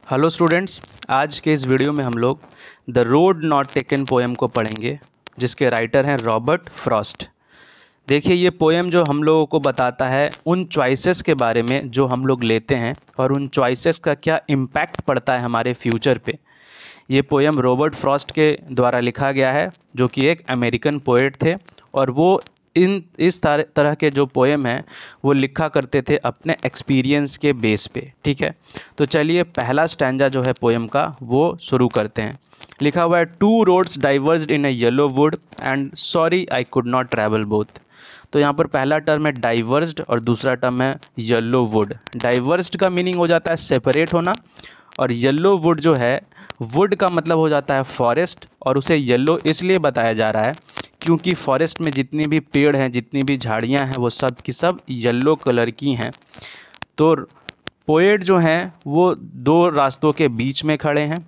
Hello students, आज के इस वीडियो में हम लोग the road not taken poem को पढ़ेंगे, जिसके राइटर हैं रॉबर्ट फ्रॉस्ट। देखिए, ये पोएम जो हम लोगों को बताता है उन चॉइसेस के बारे में जो हम लोग लेते हैं और उन चॉइसेस का क्या इम्पैक्ट पड़ता है हमारे फ्यूचर पे। ये पोएम रॉबर्ट फ्रॉस्ट के द्वारा लिखा गया है, जो कि एक अमेरिकन पोएट थे, और वो इस तरह के जो पोएम हैं वो लिखा करते थे अपने एक्सपीरियंस के बेस पे। ठीक है, तो चलिए पहला स्टैंजा जो है पोएम का वो शुरू करते हैं। लिखा हुआ है, 2 roads diverged in a yellow wood and sorry I could not travel both। तो यहाँ पर पहला टर्म है डाइवर्स्ड और दूसरा टर्म है येलो वुड। डाइवर्स्ड का मीनिंग हो जाता है सेपरेट होना, और येलो वुड जो है, वुड का मतलब हो जाता है फॉरेस्ट, और उसे येलो इसलिए बताया जा रहा है क्योंकि फॉरेस्ट में जितनी भी पेड़ हैं, जितनी भी झाड़ियाँ हैं, वो सब की सब येलो कलर की हैं। तो पोएट जो हैं वो 2 रास्तों के बीच में खड़े हैं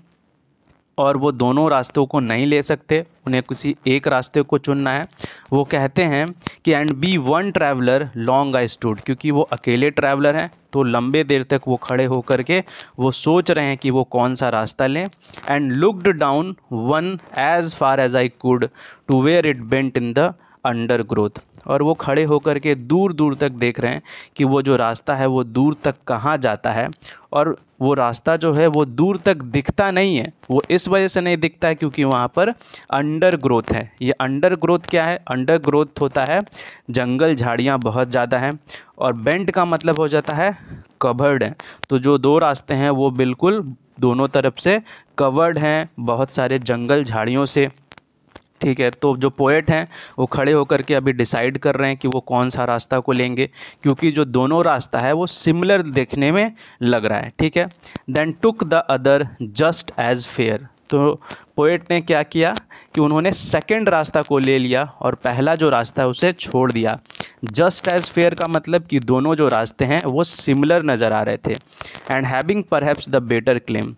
और वो दोनों रास्तों को नहीं ले सकते, उन्हें किसी एक रास्ते को चुनना है। वो कहते हैं कि and be one traveller long I stood, क्योंकि वो अकेले ट्रैवलर हैं तो लंबे देर तक वो खड़े होकर के वो सोच रहे हैं कि वो कौन सा रास्ता लें। And looked down one as far as I could to where it bent in the undergrowth. और वो खड़े होकर के दूर दूर तक देख रहे हैं कि वो जो रास्ता है वो दूर तक कहाँ जाता है, और वो रास्ता जो है वो दूर तक दिखता नहीं है। वो इस वजह से नहीं दिखता है क्योंकि वहाँ पर अंडर ग्रोथ है। ये अंडर ग्रोथ क्या है? अंडर ग्रोथ होता है जंगल, झाड़ियाँ बहुत ज़्यादा हैं, और बेंट का मतलब हो जाता है कवर्ड है। तो जो 2 रास्ते हैं वो बिल्कुल दोनों तरफ से कवर्ड हैं बहुत सारे जंगल झाड़ियों से। ठीक है, तो जो पोएट हैं वो खड़े होकर के अभी डिसाइड कर रहे हैं कि वो कौन सा रास्ता को लेंगे, क्योंकि जो दोनों रास्ता है वो सिमिलर देखने में लग रहा है। ठीक है, then took the other just as fair. तो पोएट ने क्या किया कि उन्होंने सेकंड रास्ता को ले लिया और पहला जो रास्ता है उसे छोड़ दिया। जस्ट एज फेयर का मतलब कि दोनों जो रास्ते हैं वो सिमिलर नज़र आ रहे थे। And having perhaps the better claim,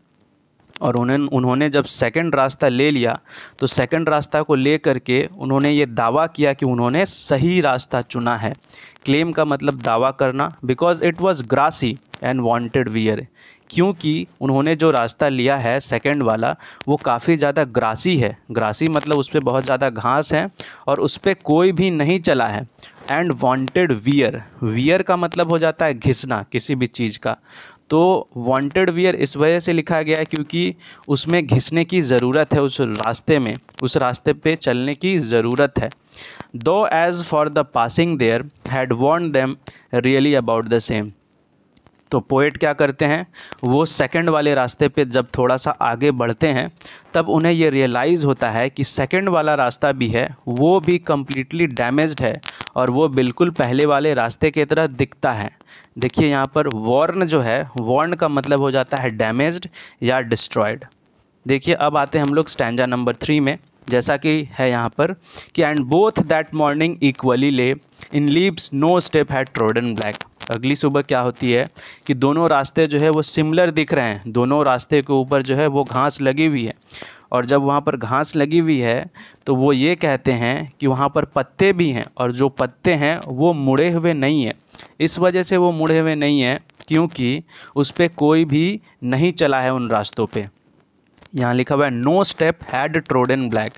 और उन्होंने जब सेकंड रास्ता ले लिया तो सेकंड रास्ता को ले करके उन्होंने ये दावा किया कि उन्होंने सही रास्ता चुना है। क्लेम का मतलब दावा करना। Because it was grassy and wanted wear, क्योंकि उन्होंने जो रास्ता लिया है सेकंड वाला वो काफ़ी ज़्यादा ग्रासी है। ग्रासी मतलब उस पर बहुत ज़्यादा घास है और उस पर कोई भी नहीं चला है। एंड वांटेड वियर, वियर का मतलब हो जाता है घिसना किसी भी चीज़ का। तो वांटेड वियर इस वजह से लिखा गया है क्योंकि उसमें घिसने की ज़रूरत है, उस रास्ते में, उस रास्ते पे चलने की ज़रूरत है। Though as for the passing there had warned them really about the same. तो पोएट क्या करते हैं, वो सेकंड वाले रास्ते पे जब थोड़ा सा आगे बढ़ते हैं तब उन्हें ये रियलाइज़ होता है कि सेकंड वाला रास्ता भी है वो भी कम्प्लीटली डैमेज्ड है और वो बिल्कुल पहले वाले रास्ते की तरह दिखता है। देखिए यहाँ पर वॉर्न जो है, वॉर्न का मतलब हो जाता है डैमेज्ड या डिस्ट्रॉयड। देखिए अब आते हैं हम लोग स्टैंजा नंबर 3 में, जैसा कि है यहाँ पर कि and both that morning equally lay in leaves no step had trodden black. अगली सुबह क्या होती है कि दोनों रास्ते जो है वो सिमिलर दिख रहे हैं, दोनों रास्ते के ऊपर जो है वो घास लगी हुई है, और जब वहाँ पर घास लगी हुई है तो वो ये कहते हैं कि वहाँ पर पत्ते भी हैं, और जो पत्ते हैं वो मुड़े हुए नहीं हैं। इस वजह से वो मुड़े हुए नहीं हैं क्योंकि उस पर कोई भी नहीं चला है उन रास्तों पे। यहाँ लिखा हुआ है no step had trodden black.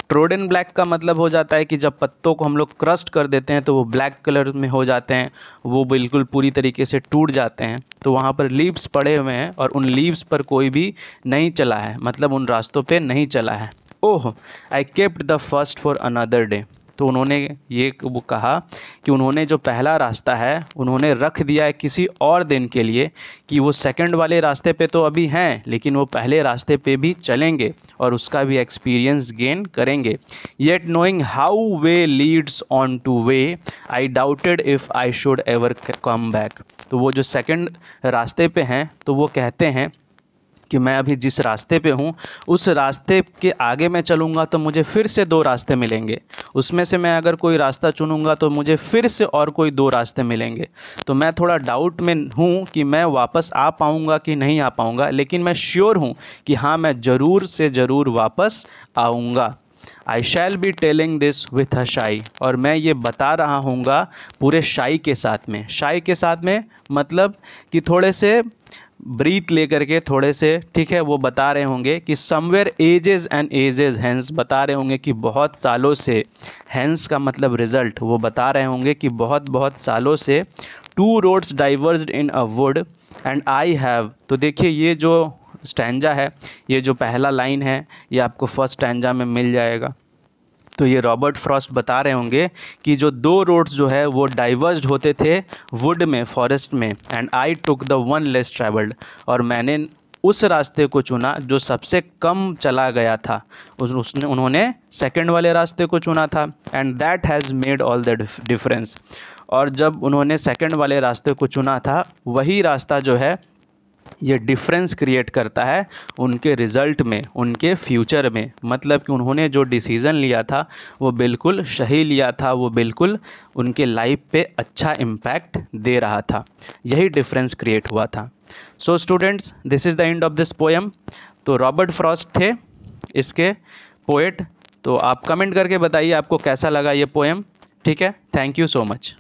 Trodden black का मतलब हो जाता है कि जब पत्तों को हम लोग क्रस्ट कर देते हैं तो वो ब्लैक कलर में हो जाते हैं, वो बिल्कुल पूरी तरीके से टूट जाते हैं। तो वहाँ पर लीव्स पड़े हुए हैं और उन लीव्स पर कोई भी नहीं चला है, मतलब उन रास्तों पे नहीं चला है। Oh I kept the first for another day. तो उन्होंने ये वो कहा कि उन्होंने जो पहला रास्ता है उन्होंने रख दिया है किसी और दिन के लिए, कि वो सेकंड वाले रास्ते पे तो अभी हैं लेकिन वो पहले रास्ते पे भी चलेंगे और उसका भी एक्सपीरियंस गेन करेंगे। Yet knowing how way Leeds on two way I doubted if I should ever come back. तो वो जो सेकंड रास्ते पे हैं तो वो कहते हैं कि मैं अभी जिस रास्ते पे हूँ उस रास्ते के आगे मैं चलूँगा तो मुझे फिर से 2 रास्ते मिलेंगे, उसमें से मैं अगर कोई रास्ता चुनूँगा तो मुझे फिर से और कोई 2 रास्ते मिलेंगे। तो मैं थोड़ा डाउट में हूँ कि मैं वापस आ पाऊँगा कि नहीं आ पाऊँगा, लेकिन मैं श्योर हूँ कि हाँ मैं ज़रूर से ज़रूर वापस आऊँगा। I shall be telling this with a sigh, और मैं ये बता रहा हूँगा पूरे शाई के साथ में। शाई के साथ में मतलब कि थोड़े से ब्रीथ लेकर के थोड़े से, ठीक है, वो बता रहे होंगे कि somewhere ages and ages hence, बता रहे होंगे कि बहुत सालों से, हैंस का मतलब रिजल्ट, वो बता रहे होंगे कि बहुत बहुत सालों से, two roads diverged in a wood and I have. तो देखिए ये जो स्टैंजा है, ये जो पहला लाइन है, ये आपको फर्स्ट स्टैंजा में मिल जाएगा। तो ये रॉबर्ट फ्रॉस्ट बता रहे होंगे कि जो दो रोड्स जो है वो डाइवर्स्ड होते थे वुड में, फॉरेस्ट में, and I took the one less travelled, और मैंने उस रास्ते को चुना जो सबसे कम चला गया था, उन्होंने सेकंड वाले रास्ते को चुना था, and that has made all the difference. और जब उन्होंने सेकंड वाले रास्ते को चुना था, वही रास्ता जो है ये डिफरेंस क्रिएट करता है उनके रिज़ल्ट में, उनके फ्यूचर में। मतलब कि उन्होंने जो डिसीज़न लिया था वो बिल्कुल सही लिया था, वो बिल्कुल उनके लाइफ पे अच्छा इम्पैक्ट दे रहा था, यही डिफरेंस क्रिएट हुआ था। So students, this is the end of this poem. तो रॉबर्ट फ्रॉस्ट थे इसके पोएट। तो आप कमेंट करके बताइए आपको कैसा लगा ये पोएम, ठीक है। Thank you so much.